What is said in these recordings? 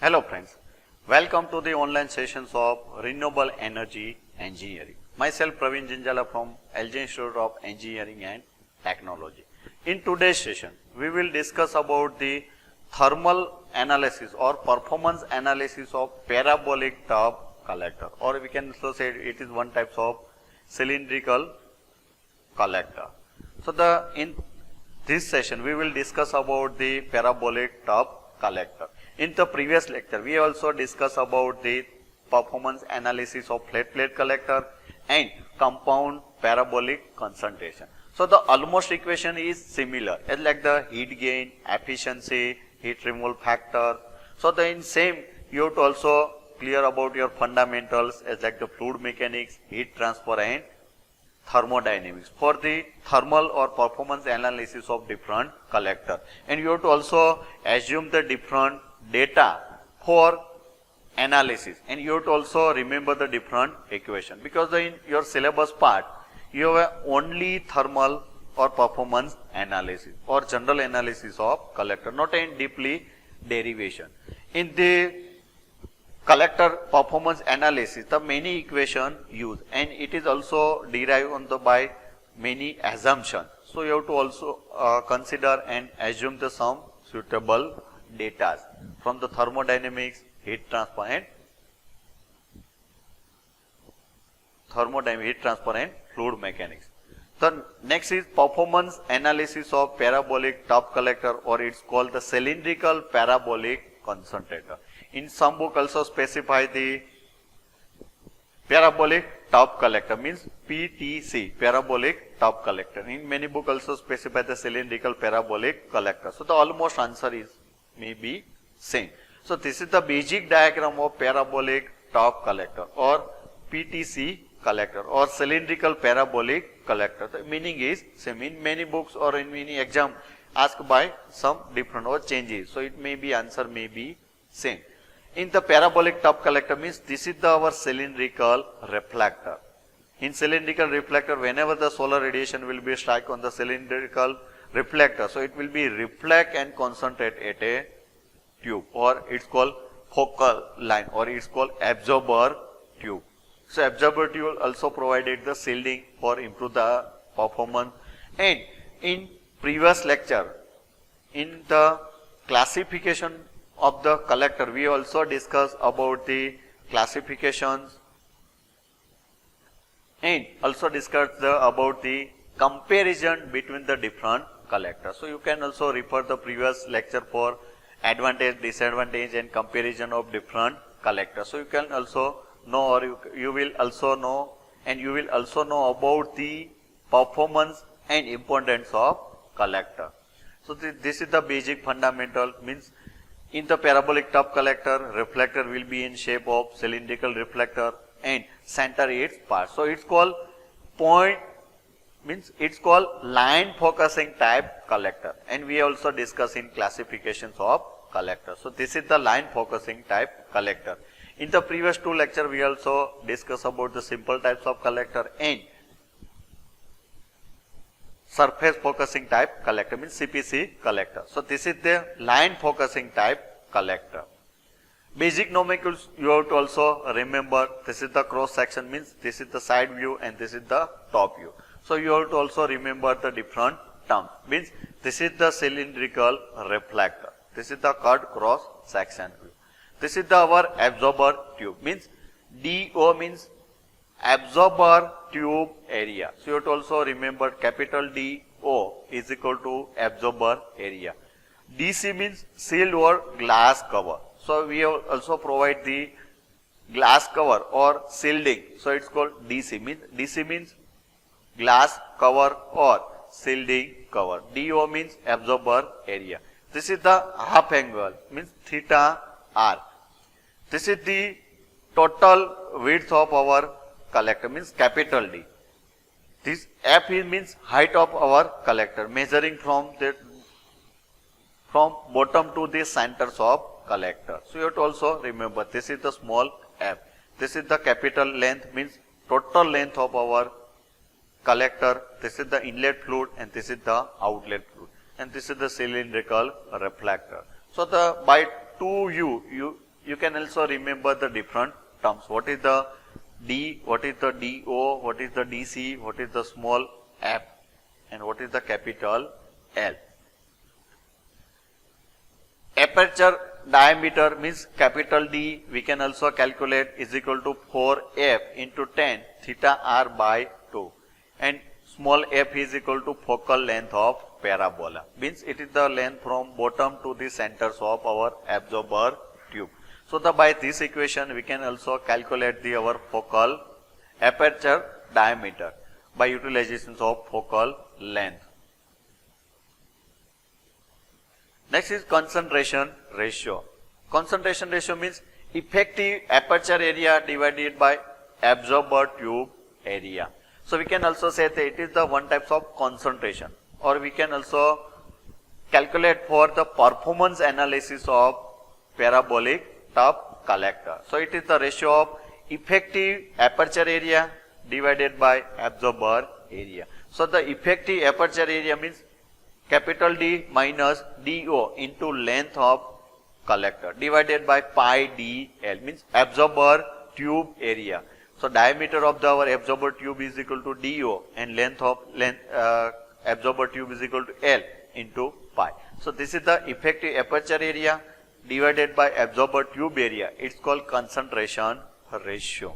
Hello friends, welcome to the online sessions of Renewable Energy Engineering. Myself Pravin Zinzala from LG Institute of Engineering and Technology. In today's session, we will discuss about the thermal analysis or performance analysis of parabolic trough collector, or we can also say it is one type of cylindrical collector. So in this session, we will discuss about the parabolic trough collector. In the previous lecture, we also discussed about the performance analysis of flat plate collector and compound parabolic concentration. So the almost equation is similar, it's like the heat gain, efficiency, heat removal factor. So in same, you have to also clear about your fundamentals as like the fluid mechanics, heat transfer and thermodynamics for the thermal or performance analysis of different collector. And you have to also assume the different data for analysis, and you have to also remember the different equation, because in your syllabus part you have only thermal or performance analysis or general analysis of collector, not in deeply derivation. In the collector performance analysis, the many equation used, and it is also derived on the by many assumptions. So you have to also consider and assume the some suitable data from the thermodynamics, heat transfer and fluid mechanics. The next is performance analysis of parabolic trough collector, or it's called the cylindrical parabolic concentrator. In some book also specify the parabolic trough collector, means PTC, parabolic trough collector. In many book also specify the cylindrical parabolic collector. So the almost answer is maybe same. So this is the basic diagram of parabolic trough collector or PTC collector or cylindrical parabolic collector. The meaning is same. In many books or in many exam asked by some different or changes. So it may be answer may be same. In the parabolic trough collector means this is our cylindrical reflector. In cylindrical reflector, whenever the solar radiation will be strike on the cylindrical reflector, so it will be reflect and concentrate at a tube, or it's called focal line, or it's called absorber tube. So absorber tube also provided the shielding for improve the performance. And in previous lecture, in the classification of the collector, we also discussed about the classifications and also discussed about the comparison between the different collectors. So you can also refer the previous lecture for advantage, disadvantage and comparison of different collectors. So you can also know, or you will also know, and you will also know about the performance and importance of collector. So this is the basic fundamental, means in the parabolic trough collector, reflector will be in shape of cylindrical reflector and center its part. So it's called point, means it's called line focusing type collector, and we also discuss in classifications of collector. So this is the line focusing type collector. In the previous two lecture, we also discuss about the simple types of collector and surface focusing type collector, means CPC collector. So this is the line focusing type collector. Basic nomenclature you have to also remember. This is the cross section, means this is the side view and this is the top view. So you have to also remember the different terms, means this is the cylindrical reflector, this is the cut cross section view. This is our absorber tube, means DO means absorber tube area. So you have to also remember capital DO is equal to absorber area. DC means sealed or glass cover. So we have also provide the glass cover or shielding. So it's called DC means glass cover or shielding cover. DO means absorber area. This is the half angle, means theta R. This is the total width of our collector, means capital D. This F means height of our collector, measuring from bottom to the centers of collector. So you have to also remember this is the small f. This is the capital length, means total length of our collector. This is the inlet fluid and this is the outlet fluid, and this is the cylindrical reflector. So by 2U, you can also remember the different terms. What is the D, what is the DO, what is the DC, what is the small f, and what is the capital L. Aperture diameter means capital D, we can also calculate, is equal to 4f into 10 theta r by 2, and small f is equal to focal length of parabola, means it is the length from bottom to the centers of our absorber tube. So by this equation we can also calculate our focal aperture diameter by utilization of focal length. Next is concentration ratio. Concentration ratio means effective aperture area divided by absorber tube area. So we can also say that it is the one type of concentration, or we can also calculate for the performance analysis of parabolic trough collector. So it is the ratio of effective aperture area divided by absorber area. So the effective aperture area means capital D minus DO into length of collector divided by pi DL, means absorber tube area. So diameter of our absorber tube is equal to DO and length of absorber tube is equal to L into pi. So this is the effective aperture area divided by absorber tube area. It's called concentration ratio.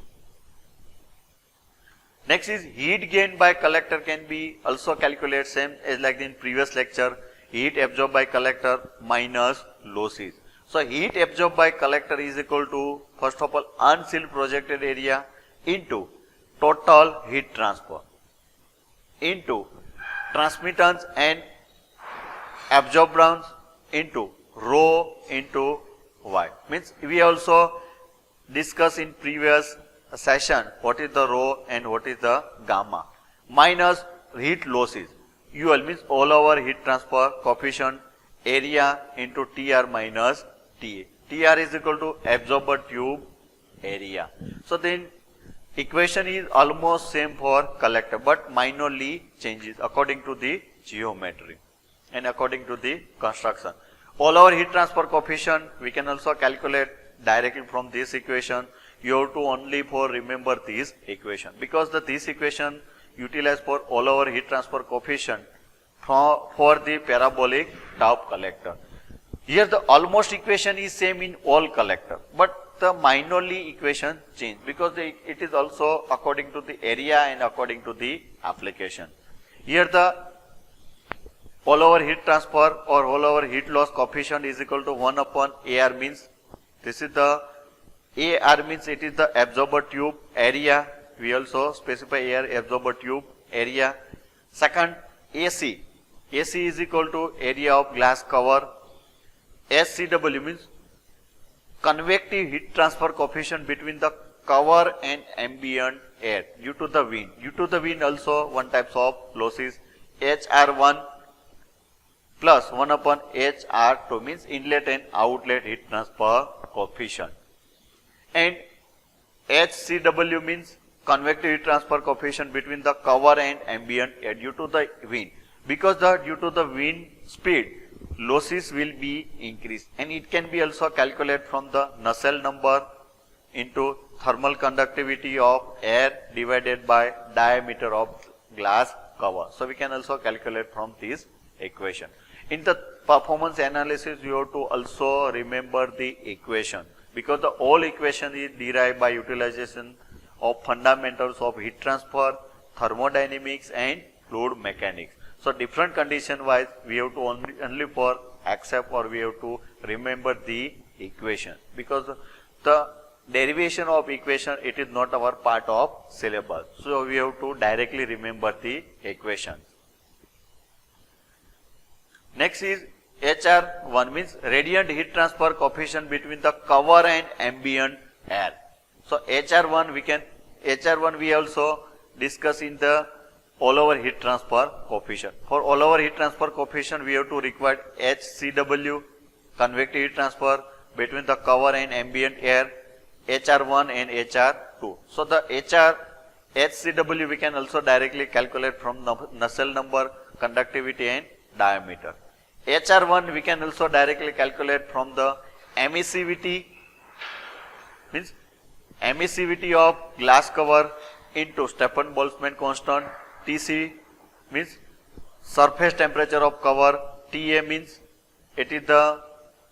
Next is heat gain by collector can be also calculated same as like in previous lecture, heat absorbed by collector minus losses. So heat absorbed by collector is equal to, first of all, unsealed projected area into total heat transfer into transmittance and absorbance into rho into Y. Means we also discussed in previous session what is the rho and what is the gamma, minus heat losses. UL means all over heat transfer coefficient area into TR minus TA. TR is equal to absorber tube area. So then equation is almost same for collector, but minorly changes according to the geometry and according to the construction. All our heat transfer coefficient we can also calculate directly from this equation. You have to only for remember this equation, because this equation utilized for all our heat transfer coefficient for the parabolic trough collector. Here the almost equation is same in all collector, but the minorly equation change because it is also according to the area and according to the application. Here the all over heat transfer or all over heat loss coefficient is equal to 1 upon AR, means this is the AR means it is the absorber tube area. We also specify AR absorber tube area. Second, AC. AC is equal to area of glass cover. SCW means convective heat transfer coefficient between the cover and ambient air due to the wind. Due to the wind also one types of losses. HR1 plus 1 upon HR2 means inlet and outlet heat transfer coefficient. And HCW means convective heat transfer coefficient between the cover and ambient air due to the wind. Because due to the wind speed, losses will be increased, and it can be also calculated from the Nusselt number into thermal conductivity of air divided by diameter of glass cover. So we can also calculate from this equation. In the performance analysis, you have to also remember the equation, because the whole equation is derived by utilization of fundamentals of heat transfer, thermodynamics and fluid mechanics. So different condition wise we have to only for accept or we have to remember the equation, because the derivation of equation it is not our part of syllabus. So we have to directly remember the equation. Next is HR1 means radiant heat transfer coefficient between the cover and ambient air. So HR1 we also discuss in the all over heat transfer coefficient. For all over heat transfer coefficient we have to require HCW, convective heat transfer between the cover and ambient air, HR1 and HR2. So the HCW we can also directly calculate from Nusselt number, conductivity and diameter. HR1 we can also directly calculate from the emissivity means emissivity of glass cover into Stefan-Boltzmann constant. Tc means surface temperature of cover. Ta means it is the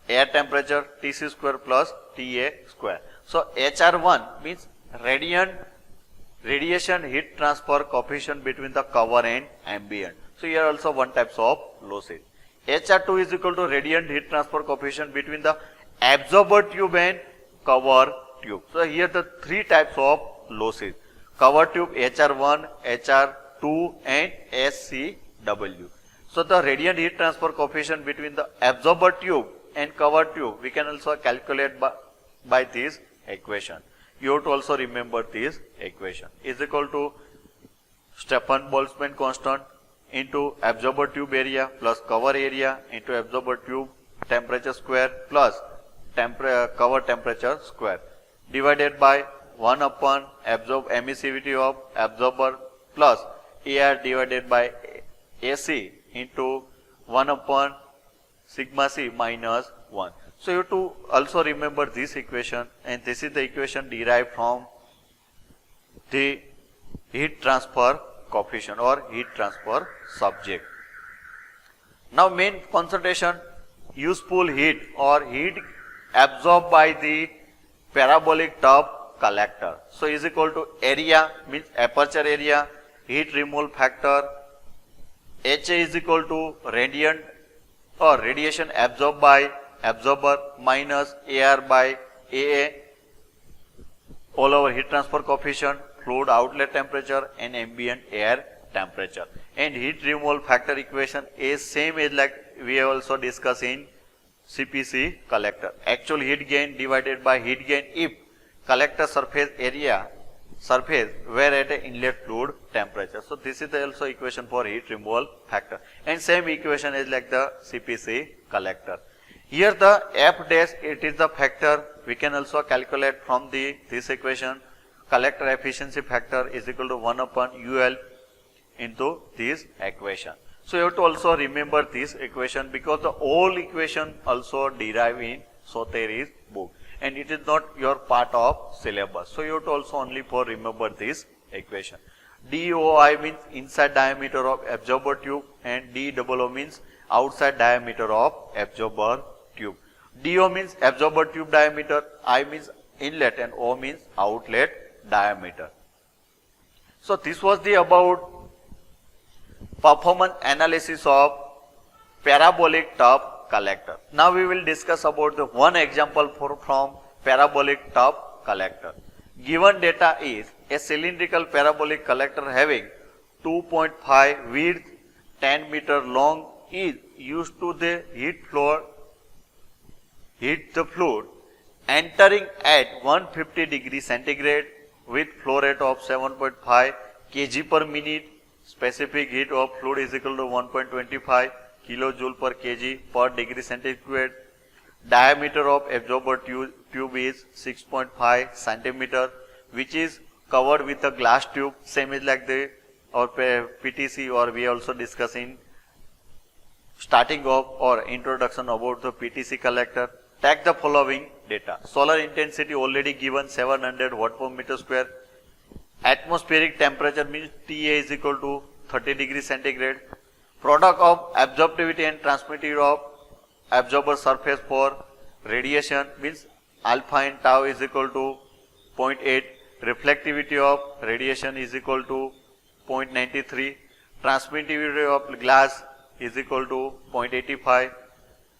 air temperature. Tc square plus Ta square. So HR1 means radiation heat transfer coefficient between the cover and ambient. So here also one types of losses. HR2 is equal to radiant heat transfer coefficient between the absorber tube and cover tube. So here the three types of losses: cover tube, HR1, HR2 and SCW. So the radiant heat transfer coefficient between the absorber tube and cover tube we can also calculate by this equation. You have to also remember this equation is equal to Stefan-Boltzmann constant into absorber tube area plus cover area into absorber tube temperature square plus cover temperature square divided by 1 upon emissivity of absorber plus air divided by AC into 1 upon sigma c minus 1. So you have to also remember this equation, and this is the equation derived from the heat transfer coefficient or heat transfer subject. Now main concentration, useful heat or heat absorbed by the parabolic trough collector. So is equal to area means aperture area, heat removal factor. HA is equal to radiant or radiation absorbed by absorber minus AR by AA all over heat transfer coefficient, fluid outlet temperature and ambient air temperature. And heat removal factor equation is same as like we have also discussed in CPC collector. Actual heat gain divided by heat gain if collector surface were at a inlet fluid temperature. So this is the also equation for heat removal factor, and same equation is like the CPC collector. Here the F dash, it is the factor we can also calculate from this equation. Collector efficiency factor is equal to 1 upon UL into this equation. So you have to also remember this equation because the whole equation also derive in Soteri's book, and it is not your part of syllabus. So you have to also only for remember this equation. DOI means inside diameter of absorber tube and DOO means outside diameter of absorber tube. DO means absorber tube diameter, I means inlet and O means outlet diameter. So this was the about performance analysis of parabolic trough collector. Now we will discuss about the one example from parabolic trough collector. Given data is a cylindrical parabolic collector having 2.5 width, 10 meter long is used to the heat the fluid entering at 150 degrees centigrade with flow rate of 7.5 kg per minute. Specific heat of fluid is equal to 1.25 kilojoule per kg per degree centigrade. Diameter of absorber tube is 6.5 centimeter, which is covered with a glass tube, same as like the or PTC, or we also discussing starting of or introduction about the PTC collector. Take the following data. Solar intensity already given 700 watt per meter square. Atmospheric temperature means TA is equal to 30 degrees centigrade. Product of absorptivity and transmittivity of absorber surface for radiation means alpha and tau is equal to 0.8. Reflectivity of radiation is equal to 0.93. Transmittivity of glass is equal to 0.85.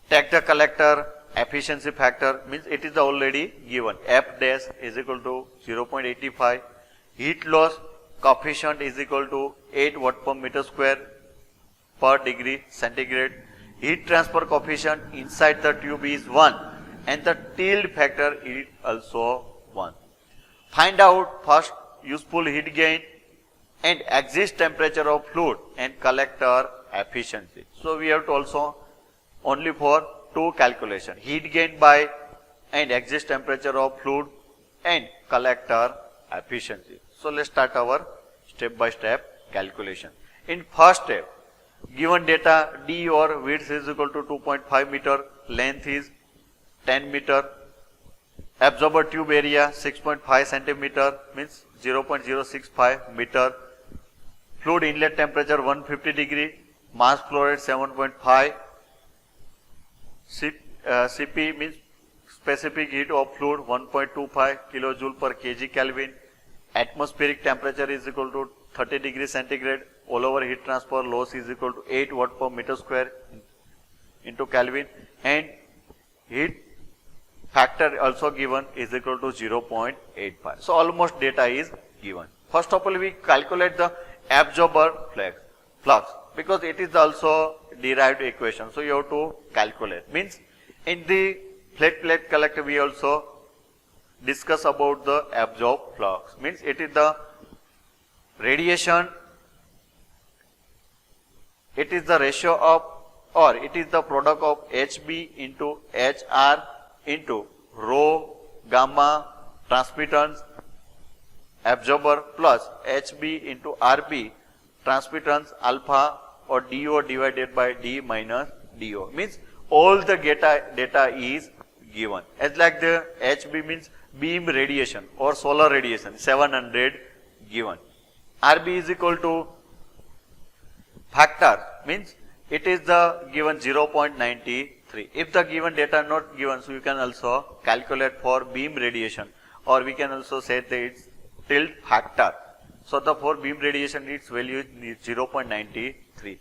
Take the collector efficiency factor means it is already given. F dash is equal to 0.85. Heat loss coefficient is equal to 8 watt per meter square per degree centigrade. Heat transfer coefficient inside the tube is 1 and the tilt factor is also 1. Find out first useful heat gain and exit temperature of fluid and collector efficiency. So we have to also only for two calculation, heat gain by and exit temperature of fluid and collector efficiency. So let's start our step by step calculation. In first step, given data D or width is equal to 2.5 meter, length is 10 meter, absorber tube area 6.5 centimeter means 0.065 meter, fluid inlet temperature 150 degree, mass flow rate 7.5, Cp means specific heat of fluid 1.25 kilojoule per kg Kelvin, atmospheric temperature is equal to 30 degree centigrade, all over heat transfer loss is equal to 8 watt per meter square into Kelvin, and heat factor also given is equal to 0.85. So almost data is given. First of all, we calculate the absorber flux because it is also derived equation. So you have to calculate. Means in the flat plate collector we also discuss about the absorb flux. Means it is the radiation, it is the ratio of, or it is the product of HB into HR into rho gamma transmittance absorber plus HB into RB transmittance alpha or DO divided by D minus DO. Means all the data is given. As like the HB means beam radiation or solar radiation 700 given. RB is equal to factor means it is the given 0.93. If the given data are not given, so you can also calculate for beam radiation, or we can also say that it's tilt factor. So the for beam radiation its value is 0.93.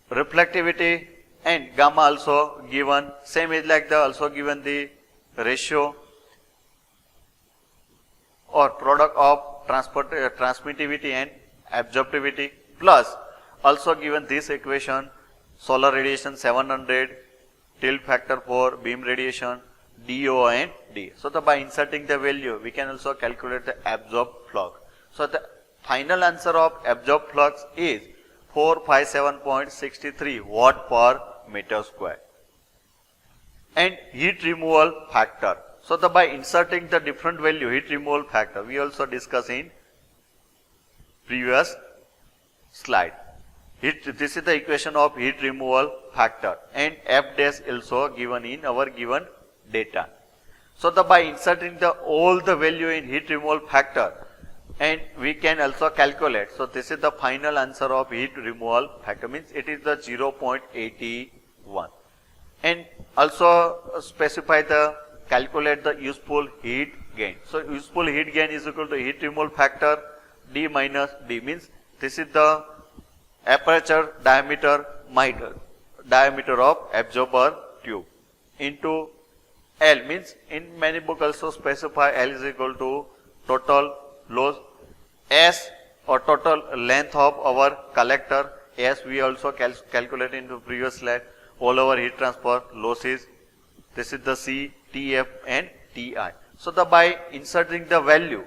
Reflectivity and gamma also given, same is like the also given the ratio or product of transmittivity and absorptivity, plus also given this equation solar radiation 700, tilt factor for beam radiation, DO and D. So by inserting the value we can also calculate the absorbed flux. So the final answer of absorbed flux is 457.63 watt per meter square. And heat removal factor. So by inserting the different value heat removal factor we also discussed in previous slide. This is the equation of heat removal factor, and F dash also given in our given data. So by inserting the all the value in heat removal factor, and we can also calculate. So this is the final answer of heat removal factor, means it is the 0.81, and also specify the calculate the useful heat gain. So useful heat gain is equal to heat removal factor D minus D, means this is the aperture diameter of absorber tube into L, means in many books also specify L is equal to total loss, S or total length of our collector, S we also calculate into previous slide, all over heat transfer losses, this is the C, TF and TI. So by inserting the value,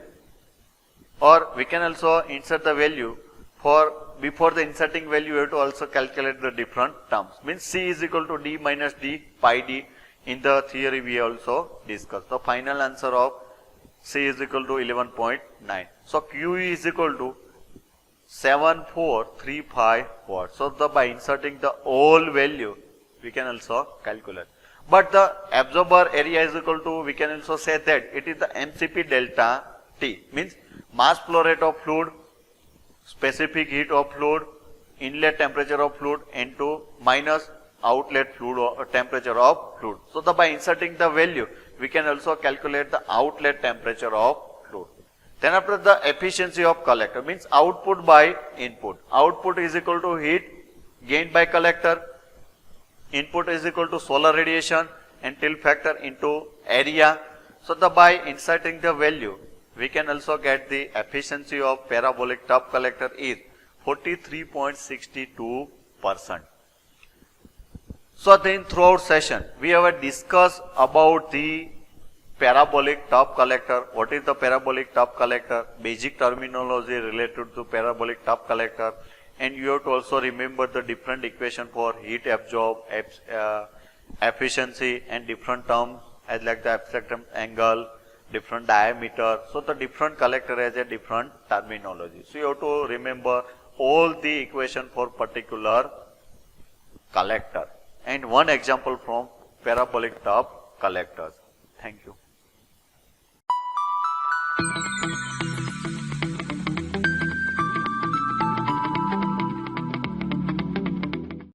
or we can also insert the value for before the inserting value we have to also calculate the different terms, means C is equal to D minus D pi D. In the theory we also discussed. The final answer of C is equal to 11.9. So Q is equal to 7435 watts. So by inserting the all value we can also calculate. But the absorber area is equal to, we can also say that it is the MCP delta T, means mass flow rate of fluid, specific heat of fluid, inlet temperature of fluid into minus outlet fluid or temperature of fluid. So by inserting the value we can also calculate the outlet temperature of fluid. Then after the efficiency of collector, means output by input. Output is equal to heat gained by collector, input is equal to solar radiation and tilt factor into area. So by inserting the value we can also get the efficiency of parabolic trough collector is 43.62%. So then throughout session we have discussed about the parabolic trough collector. What is the parabolic trough collector? Basic terminology related to parabolic trough collector, and you have to also remember the different equation for heat absorb, efficiency and different terms as like the abstract angle, different diameter. So the different collector has a different terminology. So you have to remember all the equation for particular collector. And one example from parabolic trough collectors. Thank you.